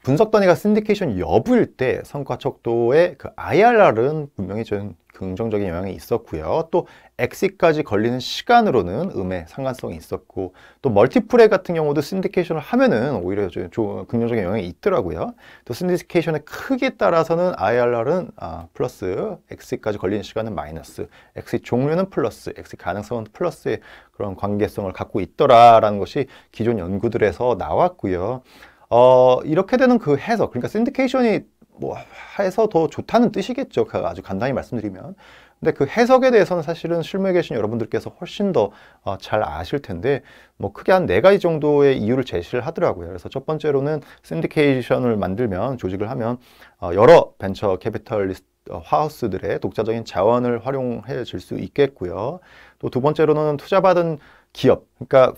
분석 단위가 신디케이션 여부일 때 성과 척도의 그 IRR은 분명히 좀 긍정적인 영향이 있었고요. 또 엑시까지 걸리는 시간으로는 음의 상관성이 있었고, 또 멀티플레이 같은 경우도 신디케이션을 하면은 오히려 좀 긍정적인 영향이 있더라고요. 또 신디케이션의 크기에 따라서는 IRR은 플러스, 엑시까지 걸리는 시간은 마이너스, 엑시 종류는 플러스, 엑시 가능성은 플러스의 그런 관계성을 갖고 있더라라는 것이 기존 연구들에서 나왔고요. 이렇게 되는 그 해석, 그러니까 신디케이션이 뭐 해서 더 좋다는 뜻이겠죠. 아주 간단히 말씀드리면. 근데 그 해석에 대해서는 사실은 실무에 계신 여러분들께서 훨씬 더 잘 아실 텐데, 뭐 크게 한 4가지 정도의 이유를 제시를 하더라고요. 그래서 첫 번째로는 신디케이션을 만들면, 조직을 하면 여러 벤처 캐피털리스트 하우스들의 독자적인 자원을 활용해 줄 수 있겠고요. 또 두 번째로는 투자받은 기업, 그러니까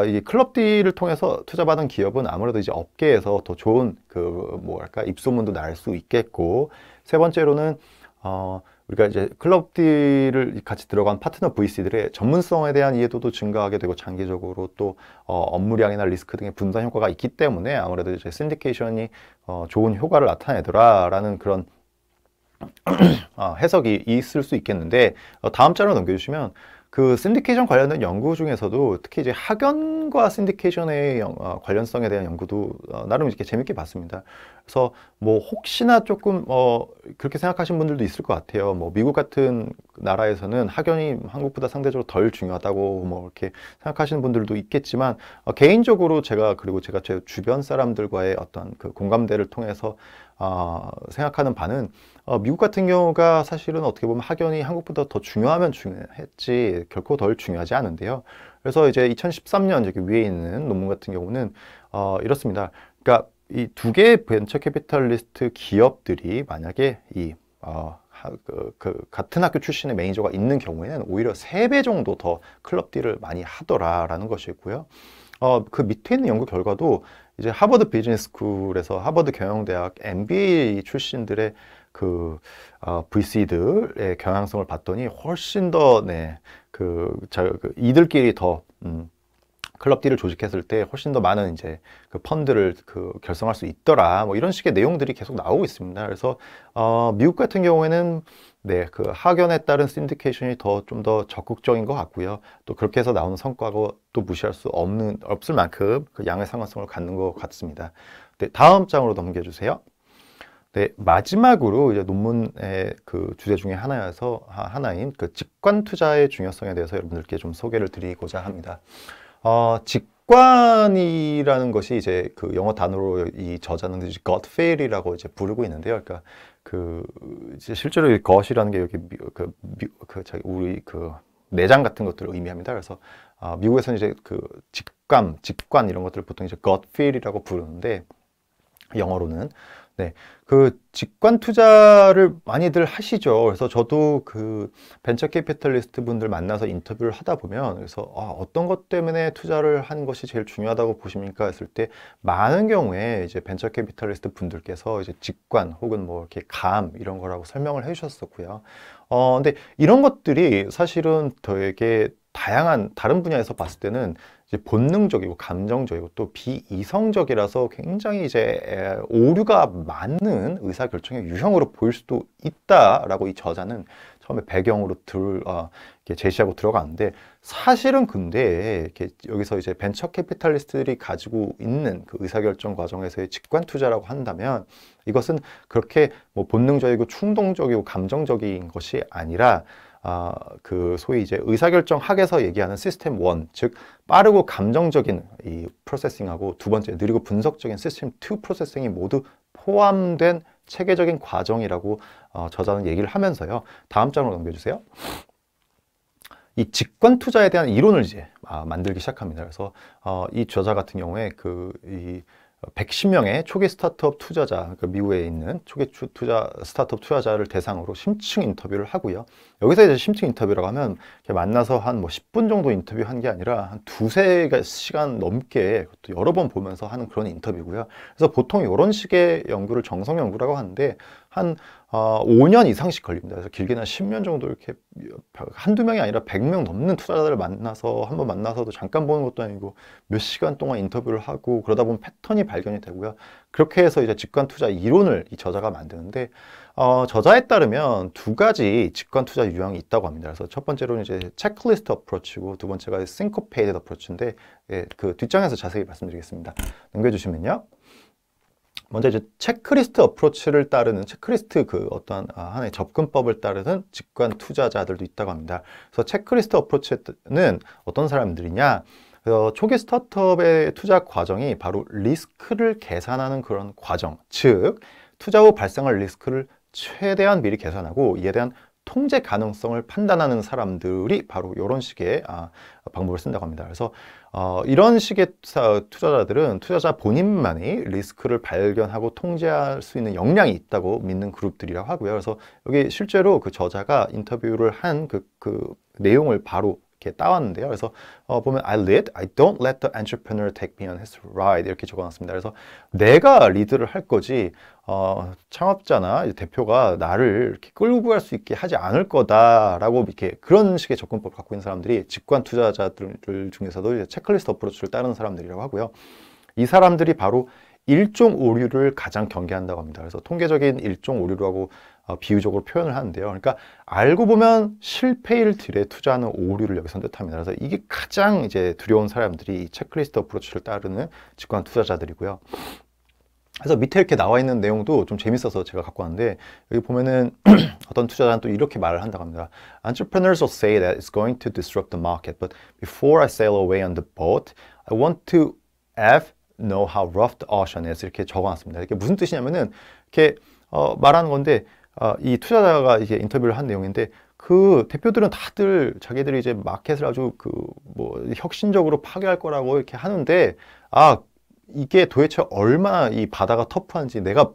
이 클럽 딜을 통해서 투자받은 기업은 아무래도 이제 업계에서 더 좋은 뭐랄까 입소문도 날 수 있겠고, 세 번째로는 우리가 이제 클럽 딜을 같이 들어간 파트너 VC들의 전문성에 대한 이해도도 증가하게 되고, 장기적으로 또 업무량이나 리스크 등의 분산 효과가 있기 때문에 아무래도 이제 신디케이션이 좋은 효과를 나타내더라라는 그런 해석이 있을 수 있겠는데, 다음 자료 넘겨주시면, 그 신디케이션 관련된 연구 중에서도 특히 이제 학연과 신디케이션의 관련성에 대한 연구도 나름 이렇게 재밌게 봤습니다. 그래서 뭐 혹시나 조금 그렇게 생각하시는 분들도 있을 것 같아요. 뭐 미국 같은 나라에서는 학연이 한국보다 상대적으로 덜 중요하다고 뭐 이렇게 생각하시는 분들도 있겠지만, 개인적으로 그리고 제가 제 주변 사람들과의 어떤 그 공감대를 통해서 생각하는 바는 미국 같은 경우가 사실은 어떻게 보면 학연이 한국보다 더 중요하면 중요했지 결코 덜 중요하지 않은데요. 그래서 이제 2013년 저기 위에 있는 논문 같은 경우는 이렇습니다. 그러니까 이 두 개의 벤처 캐피탈리스트 기업들이 만약에 같은 학교 출신의 매니저가 있는 경우에는 오히려 3배 정도 더 클럽 딜을 많이 하더라라는 것이고요. 그 밑에 있는 연구 결과도 이제 하버드 비즈니스 스쿨에서 하버드 경영대학 MBA 출신들의 VC들의 경향성을 봤더니 훨씬 더 이들끼리 더 클럽 딜을 조직했을 때 훨씬 더 많은 이제 그 펀드를 결성할 수 있더라. 뭐 이런 식의 내용들이 계속 나오고 있습니다. 그래서 미국 같은 경우에는 그 학연에 따른 신디케이션이 좀 더 적극적인 것 같고요. 또 그렇게 해서 나오는 성과가 또 무시할 수 없을 만큼 그 양의 상관성을 갖는 것 같습니다. 네, 다음 장으로 넘겨주세요. 네, 마지막으로 이제 논문의 그 주제 중에 하나인 그 직관 투자의 중요성에 대해서 여러분들께 좀 소개를 드리고자 합니다. 직관이라는 것이 이제 그 영어 단어로 이 저자는 이제 gut feel이라고 이제 부르고 있는데요. 그러니까 이제 실제로 이 gut이라는 게 여기 우리 내장 같은 것들을 의미합니다. 그래서 미국에서는 이제 직관 이런 것들을 보통 이제 gut feel이라고 부르는데 영어로는 그 직관 투자를 많이들 하시죠. 그래서 저도 그 벤처 캐피탈리스트 분들 만나서 인터뷰를 하다 보면 그래서 어떤 것 때문에 투자를 하는 것이 제일 중요하다고 보십니까? 했을 때 많은 경우에 이제 벤처 캐피탈리스트 분들께서 이제 직관 혹은 뭐 이렇게 감 이런 거라고 설명을 해 주셨었고요. 근데 이런 것들이 사실은 되게 다양한 다른 분야에서 봤을 때는 이제 본능적이고 감정적이고 또 비이성적이라서 굉장히 이제 오류가 많은 의사결정의 유형으로 보일 수도 있다라고 이 저자는 처음에 배경으로 이렇게 제시하고 들어가는데 사실은 근데 이렇게 여기서 이제 벤처 캐피탈리스트들이 가지고 있는 그 의사결정 과정에서의 직관 투자라고 한다면 이것은 그렇게 뭐 본능적이고 충동적이고 감정적인 것이 아니라 소위 이제 의사결정 학에서 얘기하는 시스템 1, 즉 빠르고 감정적인 이 프로세싱하고 두 번째 느리고 분석적인 시스템 2 프로세싱이 모두 포함된 체계적인 과정이라고 저자는 얘기를 하면서요. 다음 장으로 넘겨주세요. 이 직관 투자에 대한 이론을 이제 만들기 시작합니다. 그래서 이 저자 같은 경우에 110명의 초기 스타트업 투자자, 그러니까 미국에 있는 초기 스타트업 투자자를 대상으로 심층 인터뷰를 하고요. 여기서 이제 심층 인터뷰라고 하면 만나서 한 10분 정도 인터뷰한 게 아니라 한 2~3시간 넘게 여러 번 보면서 하는 그런 인터뷰고요. 그래서 보통 이런 식의 연구를 정성 연구라고 하는데 한 5년 이상씩 걸립니다. 그래서 길게는 10년 정도 이렇게 한두 명이 아니라 100명 넘는 투자자들을 한번 만나서도 잠깐 보는 것도 아니고 몇 시간 동안 인터뷰를 하고 그러다 보면 패턴이 발견이 되고요. 그렇게 해서 이제 직관 투자 이론을 이 저자가 만드는데 저자에 따르면 2가지 직관 투자 유형이 있다고 합니다. 그래서 첫 번째로는 이제 체크리스트 어프로치고 두 번째가 싱코페이드 어프로치인데 그 뒷장에서 자세히 말씀드리겠습니다. 넘겨주시면요. 먼저 이제 체크리스트 어프로치를 따르는 체크리스트 어떠한 하나의 접근법을 따르는 직관 투자자들도 있다고 합니다. 그래서 체크리스트 어프로치는 어떤 사람들이냐? 초기 스타트업의 투자 과정이 바로 리스크를 계산하는 그런 과정, 즉 투자 후 발생할 리스크를 최대한 미리 계산하고 이에 대한 통제 가능성을 판단하는 사람들이 바로 이런 식의 방법을 쓴다고 합니다. 그래서 이런 식의 투자자들은 투자자 본인만이 리스크를 발견하고 통제할 수 있는 역량이 있다고 믿는 그룹들이라고 하고요. 그래서 여기 실제로 그 저자가 인터뷰를 한 그 내용을 바로 이렇게 따왔는데요. 그래서 보면 I don't let the entrepreneur take me on his ride 이렇게 적어놨습니다. 그래서 내가 리드를 할 거지 창업자나 대표가 나를 이렇게 끌고 갈 수 있게 하지 않을 거다라고 이렇게 그런 식의 접근법을 갖고 있는 사람들이 직관 투자자들 중에서도 이제 체크리스트 어프로치를 따르는 사람들이라고 하고요. 이 사람들이 바로 일종 오류를 가장 경계한다고 합니다. 그래서 통계적인 일종 오류라고 비유적으로 표현을 하는데요. 그러니까 알고 보면 실패일 딜에 투자하는 오류를 여기서 뜻합니다. 그래서 이게 가장 이제 두려운 사람들이 이 체크리스트 어프로치를 따르는 직관 투자자들이고요. 그래서 밑에 이렇게 나와 있는 내용도 좀 재밌어서 제가 갖고 왔는데 여기 보면은 어떤 투자자는 또 이렇게 말을 한다고 합니다. Entrepreneurs will say that it's going to disrupt the market, but before I sail away on the boat, I want to know how rough the ocean is. 이렇게 적어놨습니다. 이게 무슨 뜻이냐면은 이렇게 말하는 건데, 이 투자자가 이제 인터뷰를 한 내용인데, 그 대표들은 다들 자기들이 이제 마켓을 아주 그 뭐 혁신적으로 파괴할 거라고 이렇게 하는데, 이게 도대체 얼마나 이 바다가 터프한지 내가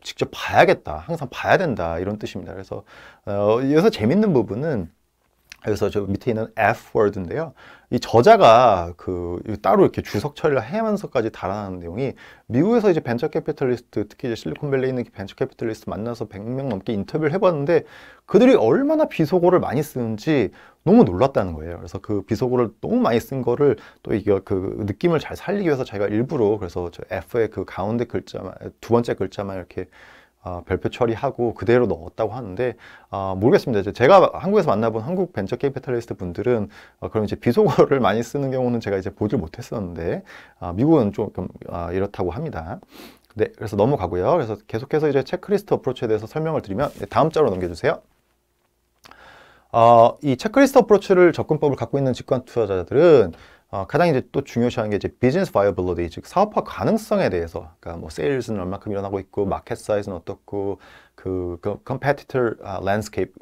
직접 봐야겠다. 항상 봐야 된다. 이런 뜻입니다. 그래서 여기서 재밌는 부분은, 그래서 저 밑에 있는 F word인데요. 이 저자가 따로 이렇게 주석 처리를 하면서까지 달아나는 내용이, 미국에서 이제 벤처 캐피탈리스트, 특히 이제 실리콘밸리에 있는 벤처 캐피탈리스트 만나서 100명 넘게 인터뷰를 해봤는데, 그들이 얼마나 비속어를 많이 쓰는지 너무 놀랐다는 거예요. 그래서 그 비속어를 너무 많이 쓴 거를 또 이게 그 느낌을 잘 살리기 위해서 제가 일부러, 그래서 저 F의 그 가운데 글자만, 두 번째 글자만 이렇게 별표 처리하고 그대로 넣었다고 하는데, 모르겠습니다. 이제 제가 한국에서 만나본 한국 벤처 캐피탈리스트 분들은 그럼 이제 비속어를 많이 쓰는 경우는 제가 이제 보질 못했었는데, 미국은 조금 이렇다고 합니다. 네, 그래서 넘어가고요. 그래서 계속해서 이제 체크리스트 어프로치에 대해서 설명을 드리면, 다음 자로 넘겨주세요. 이 체크리스트 어프로치를 접근법을 갖고 있는 직관 투자자들은 가장 이제 또 중요시하는 게 이제 비즈니스 바이어빌리티, 즉 사업화 가능성에 대해서, 그러니까 뭐 세일즈는 얼마큼 일어나고 있고, 마켓 사이즈는 어떻고, 그 컴페티터 랜드스케이프,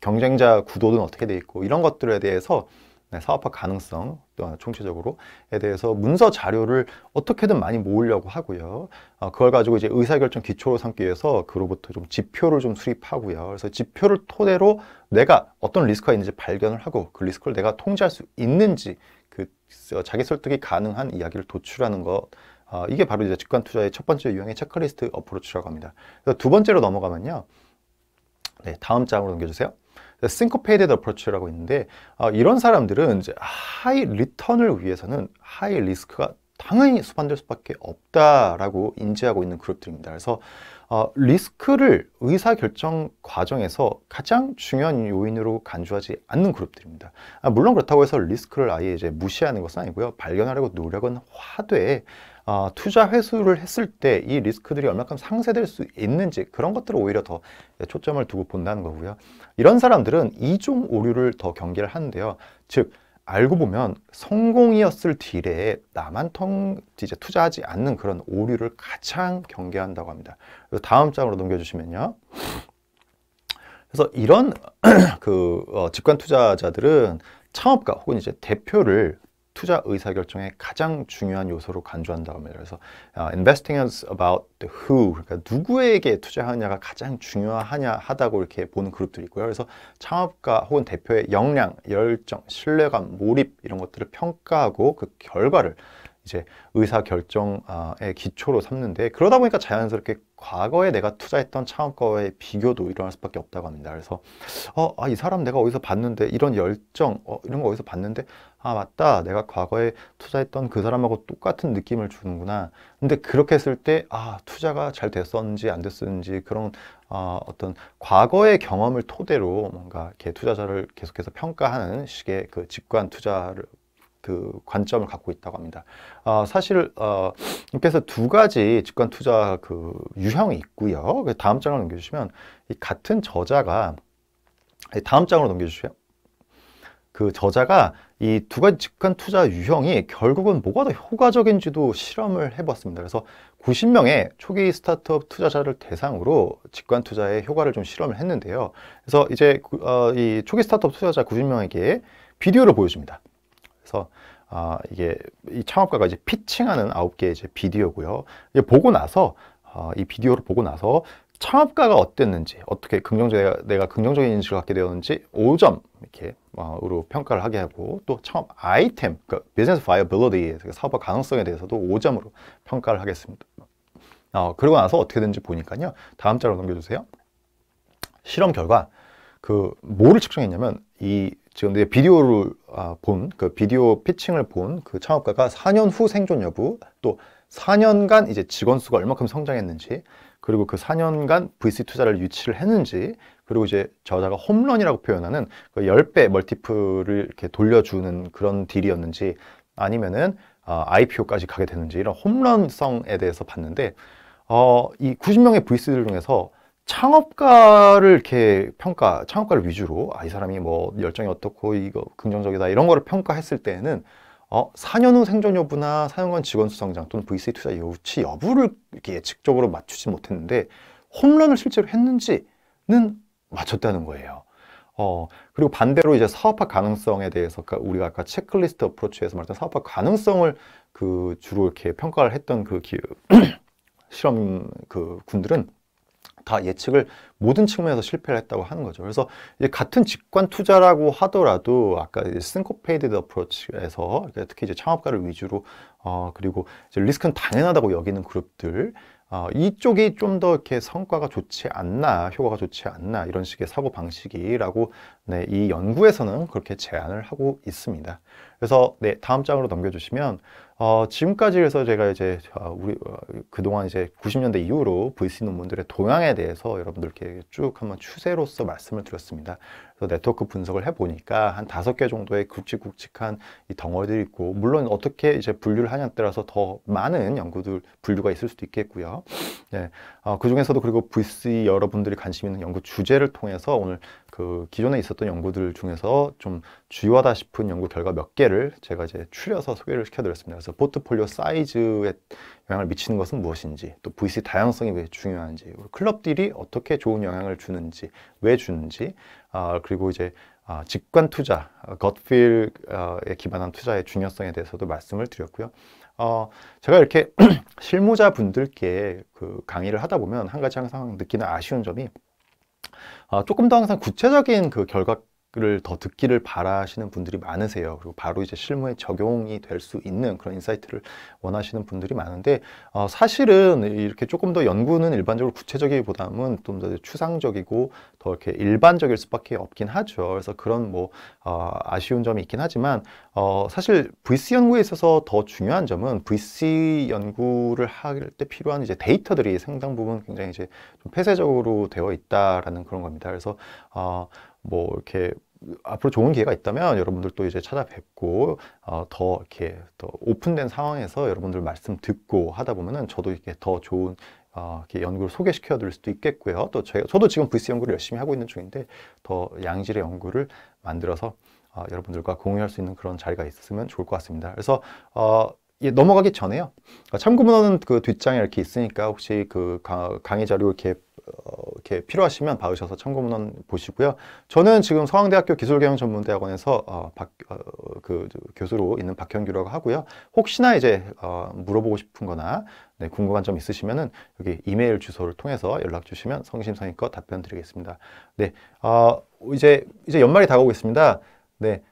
경쟁자 구도는 어떻게 돼 있고, 이런 것들에 대해서, 네, 사업화 가능성, 또 총체적으로에 대해서 문서 자료를 어떻게든 많이 모으려고 하고요. 그걸 가지고 이제 의사결정 기초로 삼기 위해서 그로부터 좀 지표를 좀 수립하고요. 그래서 지표를 토대로 내가 어떤 리스크가 있는지 발견을 하고, 그 리스크를 내가 통제할 수 있는지 자기 설득이 가능한 이야기를 도출하는 것, 이게 바로 이제 직관 투자의 첫 번째 유형의 체크리스트 어프로치라고 합니다. 그래서 두 번째로 넘어가면요, 네, 다음 장으로 넘겨주세요. syncopated approach라고 있는데, 이런 사람들은 이제 하이 리턴을 위해서는 하이 리스크가 당연히 수반될 수밖에 없다라고 인지하고 있는 그룹들입니다. 그래서 리스크를 의사결정 과정에서 가장 중요한 요인으로 간주하지 않는 그룹들입니다. 물론 그렇다고 해서 리스크를 아예 이제 무시하는 것은 아니고요. 발견하려고 노력은 하되, 투자 회수를 했을 때 이 리스크들이 얼마큼 상쇄될 수 있는지, 그런 것들을 오히려 더 초점을 두고 본다는 거고요. 이런 사람들은 이종 오류를 더 경계를 하는데요. 즉, 알고 보면 성공이었을 딜에 나만 이제 투자하지 않는 그런 오류를 가장 경계한다고 합니다. 다음 장으로 넘겨주시면요. 그래서 이런 직관 투자자들은 창업가 혹은 이제 대표를 투자 의사결정의 가장 중요한 요소로 간주한다고 합니다. 그래서 investing is about the who, 그러니까 누구에게 투자하느냐가 가장 중요하다고 이렇게 보는 그룹들이 있고요. 그래서 창업가 혹은 대표의 역량, 열정, 신뢰감, 몰입, 이런 것들을 평가하고 그 결과를 이제 의사결정의 기초로 삼는데, 그러다 보니까 자연스럽게 과거에 내가 투자했던 창업가와의 비교도 일어날 수밖에 없다고 합니다. 그래서 이 사람 내가 어디서 봤는데, 이런 열정, 이런 거 어디서 봤는데, 맞다, 내가 과거에 투자했던 그 사람하고 똑같은 느낌을 주는구나. 근데 그렇게 했을 때 투자가 잘 됐었는지 안 됐었는지, 그런 어떤 과거의 경험을 토대로 뭔가 이렇게 투자자를 계속해서 평가하는 식의 그 직관 투자를 그 관점을 갖고 있다고 합니다. 사실 이렇게 해서 두 가지 직관 투자 그 유형이 있고요. 다음 장을 넘겨주시면, 이 같은 저자가, 다음 장으로 넘겨주세요. 그 저자가 이 두 가지 직관 투자 유형이 결국은 뭐가 더 효과적인지도 실험을 해봤습니다. 그래서 90명의 초기 스타트업 투자자를 대상으로 직관 투자의 효과를 좀 실험을 했는데요. 그래서 이제 이 초기 스타트업 투자자 90명에게 비디오를 보여줍니다. 그래서 이게 이 창업가가 이제 피칭하는 9개의 이제 비디오고요. 이게 보고 나서 이 비디오를 보고 나서 창업가가 어땠는지, 어떻게 내가 긍정적인 인식을 갖게 되었는지 5점 이렇게 으로 평가를 하게 하고, 또 창업 아이템, 그러니까 비즈니스 바이어빌리티, 사업화 가능성에 대해서도 5점으로 평가를 하겠습니다. 그러고 나서 어떻게 되는지 보니까요. 다음 장으로 넘겨주세요. 실험 결과 뭐를 측정했냐면, 지금 내 비디오를 그 비디오 피칭을 본 그 창업가가 4년 후 생존 여부, 또 4년간 이제 직원 수가 얼마큼 성장했는지, 그리고 그 4년간 VC 투자를 유치를 했는지, 그리고 이제 저자가 홈런이라고 표현하는 그 10배 멀티플을 이렇게 돌려주는 그런 딜이었는지, 아니면은 IPO까지 가게 됐는지, 이런 홈런성에 대해서 봤는데, 이 90명의 VC들 중에서 창업가를 이렇게 창업가를 위주로 이 사람이 뭐 열정이 어떻고 이거 긍정적이다, 이런 거를 평가했을 때는 4년 후 생존 여부나 4년간 직원 수성장 또는 VC 투자 유치 여부를 이렇게 예측적으로 맞추지 못했는데 홈런을 실제로 했는지는 맞췄다는 거예요. 그리고 반대로 이제 사업화 가능성에 대해서 우리가 아까 체크리스트 어프로치에서 말했던 사업화 가능성을 주로 이렇게 평가를 했던 실험 군들은 다 예측을 모든 측면에서 실패를 했다고 하는 거죠. 그래서 이제 같은 직관 투자라고 하더라도 아까 syncopated approach에서 특히 이제 창업가를 위주로 그리고 이제 리스크는 당연하다고 여기는 그룹들 이쪽이 좀 더 이렇게 성과가 좋지 않나, 효과가 좋지 않나 이런 식의 사고 방식이라고 네, 이 연구에서는 그렇게 제안을 하고 있습니다. 그래서 네, 다음 장으로 넘겨주시면 지금까지 해서 제가 이제 그동안 이제 90년대 이후로 VC 논문들의 동향에 대해서 여러분들께 쭉 한번 추세로서 말씀을 드렸습니다. 그래서 네트워크 분석을 해보니까 한 5개 정도의 굵직굵직한 이 덩어리들이 있고, 물론 어떻게 이제 분류를 하냐에 따라서 더 많은 연구들 분류가 있을 수도 있겠고요. 네, 그 중에서도 그리고 VC 여러분들이 관심 있는 연구 주제를 통해서 오늘 기존에 있었던 연구들 중에서 좀 주요하다 싶은 연구 결과 몇 개를 제가 이제 추려서 소개를 시켜드렸습니다. 그래서 포트폴리오 사이즈에 영향을 미치는 것은 무엇인지, 또 VC 다양성이 왜 중요한지, 클럽들이 어떻게 좋은 영향을 주는지, 왜 주는지, 그리고 이제 직관 투자, 겉필에 기반한 투자의 중요성에 대해서도 말씀을 드렸고요. 제가 이렇게 실무자 분들께 강의를 하다 보면 한 가지 항상 느끼는 아쉬운 점이 조금 더 항상 구체적인 결과를 더 듣기를 바라시는 분들이 많으세요. 그리고 바로 이제 실무에 적용이 될 수 있는 그런 인사이트를 원하시는 분들이 많은데 사실은 이렇게 조금 더 연구는 일반적으로 구체적이기보다는 좀 더 추상적이고 더 이렇게 일반적일 수밖에 없긴 하죠. 그래서 그런 아쉬운 점이 있긴 하지만 사실 VC 연구에 있어서 더 중요한 점은 VC 연구를 할 때 필요한 이제 데이터들이 상당 부분 굉장히 이제 좀 폐쇄적으로 되어 있다라는 그런 겁니다. 그래서 이렇게 앞으로 좋은 기회가 있다면 여러분들도 이제 찾아뵙고 더 이렇게 더 오픈된 상황에서 여러분들 말씀 듣고 하다 보면은 저도 이렇게 더 좋은 이렇게 연구를 소개시켜 드릴 수도 있겠고요. 또 저도 지금 VC 연구를 열심히 하고 있는 중인데 더 양질의 연구를 만들어서 여러분들과 공유할 수 있는 그런 자리가 있으면 좋을 것 같습니다. 그래서 넘어가기 전에요. 참고 문헌은 뒷장에 이렇게 있으니까 혹시 강의 자료 이렇게 필요하시면 받으셔서 참고문헌 보시고요. 저는 지금 서강대학교 기술경영전문대학원에서 교수로 있는 박현규라고 하고요. 혹시나 이제 물어보고 싶은 거나 궁금한 점 있으시면은 여기 이메일 주소를 통해서 연락 주시면 성심성의껏 답변 드리겠습니다. 네, 이제 연말이 다가오고 있습니다. 네,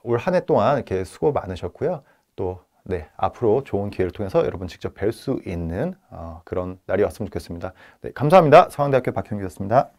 올 한 해 동안 이렇게 수고 많으셨고요. 또 네, 앞으로 좋은 기회를 통해서 여러분 직접 뵐 수 있는 그런 날이 왔으면 좋겠습니다. 네, 감사합니다. 서강대학교 박현규였습니다.